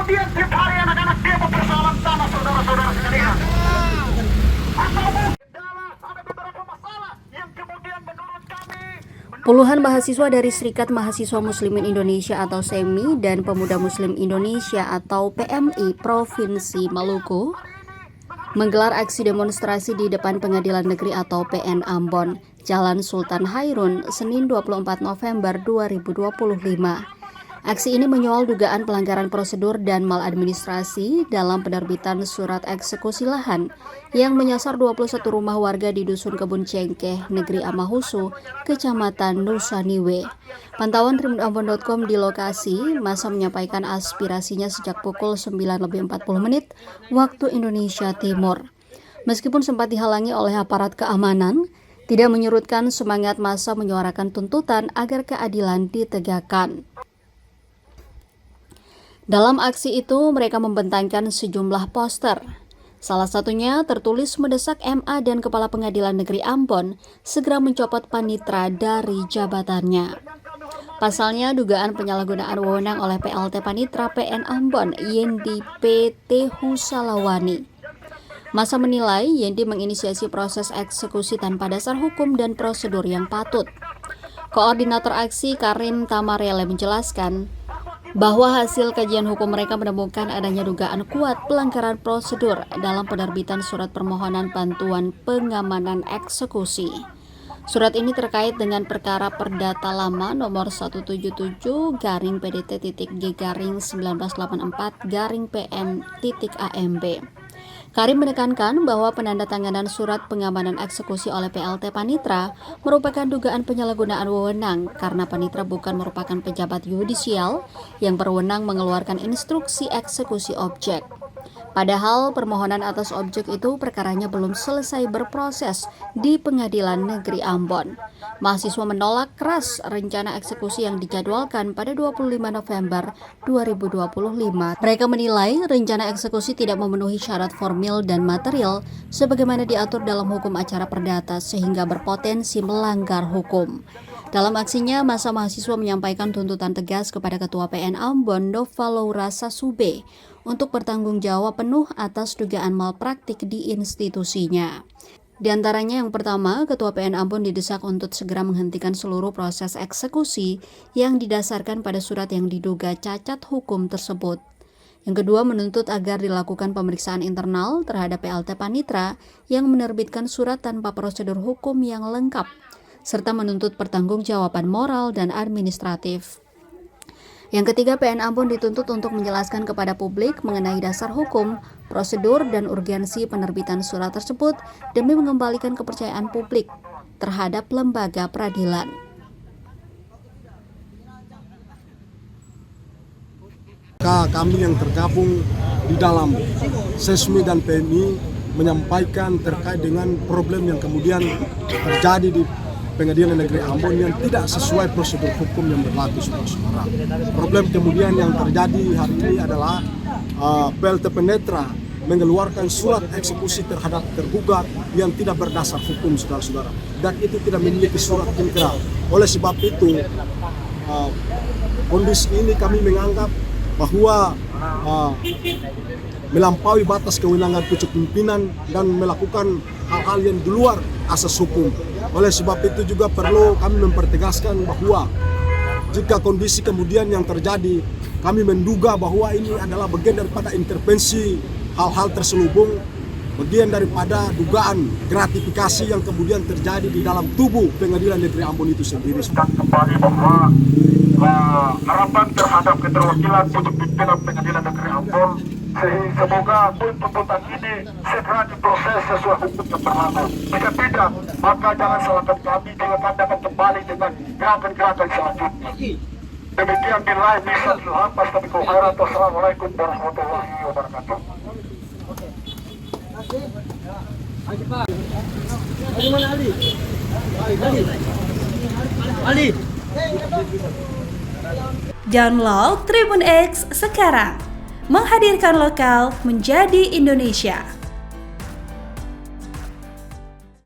kemudian tiap hari anak-anak demo persoalan tanah saudara-saudara sekalian. Ada beberapa masalah yang kemudian menurut kami. Puluhan mahasiswa dari Serikat Mahasiswa Muslimin Indonesia atau SEMI dan Pemuda Muslim Indonesia atau PMI Provinsi Maluku menggelar aksi demonstrasi di depan Pengadilan Negeri atau PN Ambon, Jalan Sultan Hairun, Senin 24 November 2025. Aksi ini menyoal dugaan pelanggaran prosedur dan maladministrasi dalam penerbitan surat eksekusi lahan yang menyasar 21 rumah warga di Dusun Kebun Cengkeh, Negeri Amahusu, Kecamatan Nusaniwe. Pantauan tribunambon.com di lokasi, massa menyampaikan aspirasinya sejak pukul 9:40 waktu Indonesia Timur. Meskipun sempat dihalangi oleh aparat keamanan, tidak menyurutkan semangat massa menyuarakan tuntutan agar keadilan ditegakkan. Dalam aksi itu, mereka membentangkan sejumlah poster. Salah satunya tertulis mendesak MA dan Kepala Pengadilan Negeri Ambon segera mencopot panitra dari jabatannya. Pasalnya, dugaan penyalahgunaan wewenang oleh PLT Panitra PN Ambon, Yendi PT Husalawani. Massa menilai Yendi menginisiasi proses eksekusi tanpa dasar hukum dan prosedur yang patut. Koordinator aksi Karim Tamarele menjelaskan bahwa hasil kajian hukum mereka menemukan adanya dugaan kuat pelanggaran prosedur dalam penerbitan surat permohonan bantuan pengamanan eksekusi. Surat ini terkait dengan perkara Perdata Lama nomor 177-PDT-1984-PM.AMB. Karim menekankan bahwa penandatanganan surat pengamanan eksekusi oleh PLT Panitra merupakan dugaan penyalahgunaan wewenang karena Panitra bukan merupakan pejabat yudisial yang berwenang mengeluarkan instruksi eksekusi objek. Padahal permohonan atas objek itu perkaranya belum selesai berproses di Pengadilan Negeri Ambon. Mahasiswa menolak keras rencana eksekusi yang dijadwalkan pada 25 November 2025. Mereka menilai rencana eksekusi tidak memenuhi syarat formil dan material sebagaimana diatur dalam hukum acara perdata sehingga berpotensi melanggar hukum. Dalam aksinya, massa mahasiswa menyampaikan tuntutan tegas kepada Ketua PN Ambon, Nova Laura Sasube, untuk bertanggung jawab penuh atas dugaan malpraktik di institusinya. Di antaranya yang pertama, Ketua PN Ambon didesak untuk segera menghentikan seluruh proses eksekusi yang didasarkan pada surat yang diduga cacat hukum tersebut. Yang kedua, menuntut agar dilakukan pemeriksaan internal terhadap PLT Panitra yang menerbitkan surat tanpa prosedur hukum yang lengkap, serta menuntut pertanggungjawaban moral dan administratif. Yang ketiga, PN Ambon dituntut untuk menjelaskan kepada publik mengenai dasar hukum, prosedur, dan urgensi penerbitan surat tersebut demi mengembalikan kepercayaan publik terhadap lembaga peradilan. Kami yang tergabung di dalam SESMI dan PMI menyampaikan terkait dengan problem yang kemudian terjadi di Pengadilan Negeri Ambon yang tidak sesuai prosedur hukum yang berlaku saudara-saudara. Problem kemudian yang terjadi hari ini adalah PLT Panitra mengeluarkan surat eksekusi terhadap tergugat yang tidak berdasar hukum saudara-saudara, dan itu tidak memiliki surat ingkrah. Oleh sebab itu kondisi ini kami menganggap bahwa melampaui batas kewenangan pucuk pimpinan dan melakukan hal-hal yang di luar asas hukum. Oleh sebab itu juga perlu kami mempertegaskan bahwa jika kondisi kemudian yang terjadi, kami menduga bahwa ini adalah bagian daripada intervensi hal-hal terselubung, bagian daripada dugaan gratifikasi yang kemudian terjadi di dalam tubuh Pengadilan Negeri Ambon itu sendiri. Dan kembali bahwa harapan terhadap keterwakilan pucuk pimpinan Pengadilan Negeri Ambon, semoga tuntutan ini segera diproses sesuai hukum yang berlaku. Jika tidak, maka jangan salahkan kami jika kami akan kembali dengan gerakan-gerakan selanjutnya. Demikian di live Nissan Luhampas tapi Kohara. Wassalamualaikum warahmatullahi wabarakatuh. Download Tribun X sekarang, menghadirkan lokal menjadi Indonesia.